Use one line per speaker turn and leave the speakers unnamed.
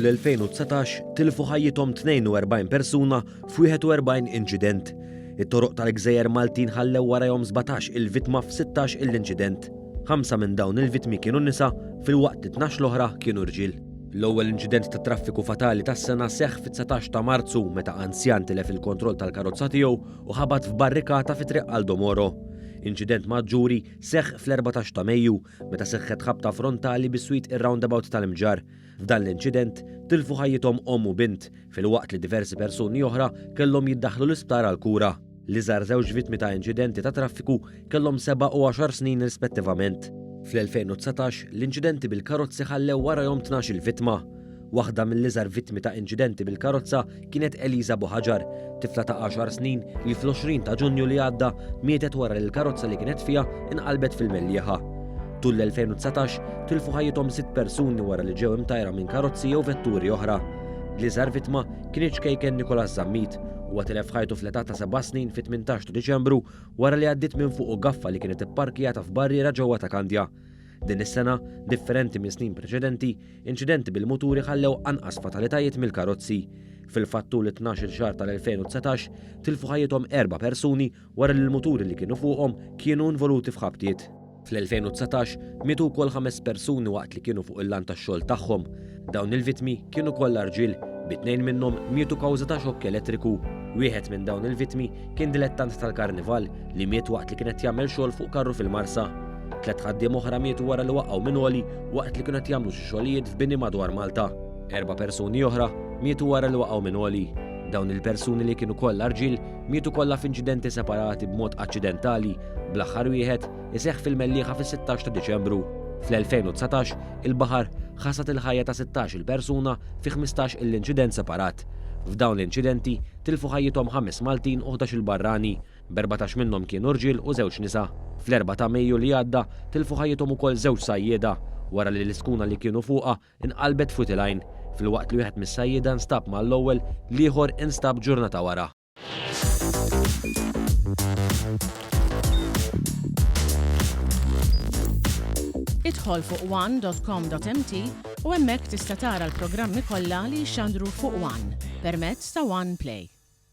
Tul l-2019 tilfu ħajjithom 42 persuna f'41 inċident. It-toroq tal-Gżejjer Maltin ħallew warahom 17 il-vittma f'16 l-inċident. 5 minn dawn il-vittmi kienu nisa fil-waqt li 12 l-oħra kienu rġiel. L-ewwel inċident ta' traffiku fatali tas-sena seħħ fit-19 ta' Marzu meta anzjan tilef il-kontroll tal-karozza tiegħu u ħabat f'barrikata fi triq Aldo Moro. Inċident maġġuri seħħ fl-14 ta' Mejju meta seħħet ħabta frontali bis-swit ir-roundabout tal-Imġar. F'dan l-inċident tilfu ħajjithom omm u bint filwaqt li diversi persuni oħra kellhom jiddaħħlu l-isptar għall-kura. L-iżgħar żewġ vittmi ta' inċidenti ta' traffiku kellhom 7 u 10 snin rispettivament. Fl-2019 l-inċidenti bil-karozzi ħallew warahom 12 vittma. Waħda mill-iżgħar vittmi ta' inċidenti bil-karozza kienet Eliza Buħaġar, tifla ta' 10 snin li fl-20 ta' Ġunju li għadda mietet wara li l-karozza li kienet fiha inqalbet fil-mellieħa. Tul l-2019 tilfu ħajjithom 6 persuni wara li ġew imtajra minn karozzi jew vetturi oħra. L-iżgħar vittma kien iċkejken Nikolas Zammit u tilef ħajtu fl-età ta' 7 snin fit-18 ta' Diċembru wara li għaddiet minn fuq gaffa li kienet ipparkjata f'barriera ġewwa ta' Kandja. Din is-sena, differenti minn snin preċedenti, inċidenti bil-muturi ħallew anqas fatalitajiet mill-karozzi. Fil-fatt tul 12 xahar tal-2019 tilfu ħajjithom 4 persuni wara li l-muturi li kienu fuqhom kienu involuti f'ħabtiet. Fl-2019 mietu wkoll 5 persuni waqt li kienu fuq il-lan tax-xogħol tagħhom. Dawn il-vittmi kienu kollha rġiel, b'2 minnhom mietu kawża ta' xokk elettriku. Wieħed minn dawn il-vittmi kien dilettant tal-karnival li miet waqt li kienet jagħmel xogħol fuq karru fil-Marsa. 3 ħaddiem oħra mietu wara li waqgħu minn għoli waqt li kienu qed jagħmlu xi xogħlijiet f'bini madwar Malta. 4 persuni oħra mietu wara li waqgħu minn għoli. Dawn il-persuni li kienu kollha rġiel mietu kollha f'inċidenti separati b'mod aċċidentali, bl-aħħar wieħed iseħħ fil-mellieħa fis-16 ta' Diċembru. Fl-2019 il-baħar ħasat il-ħajja ta' 16 persuna fi 15 l-inċident separat. F'dawn l-inċidenti tilfu ħajjithom 5 Maltin u 11 barrani, b'14 minnhom kienu rġiel u 2 nisa. Fl-4 ta' Mejju li għadda tilfu ħajjithom ukoll 2 sajjieda wara li l-iskuna li kienu fuqha inqalbet futilajn. Filwaqt li wieħed mis-sajjieda nstab mal-ewwel li ieħor instab ġurnata wara.
Idħol fuq one.com.mt u hemmhekk tista' tara l-programmi kollha li jxandru fuq One permezz ta' One Play.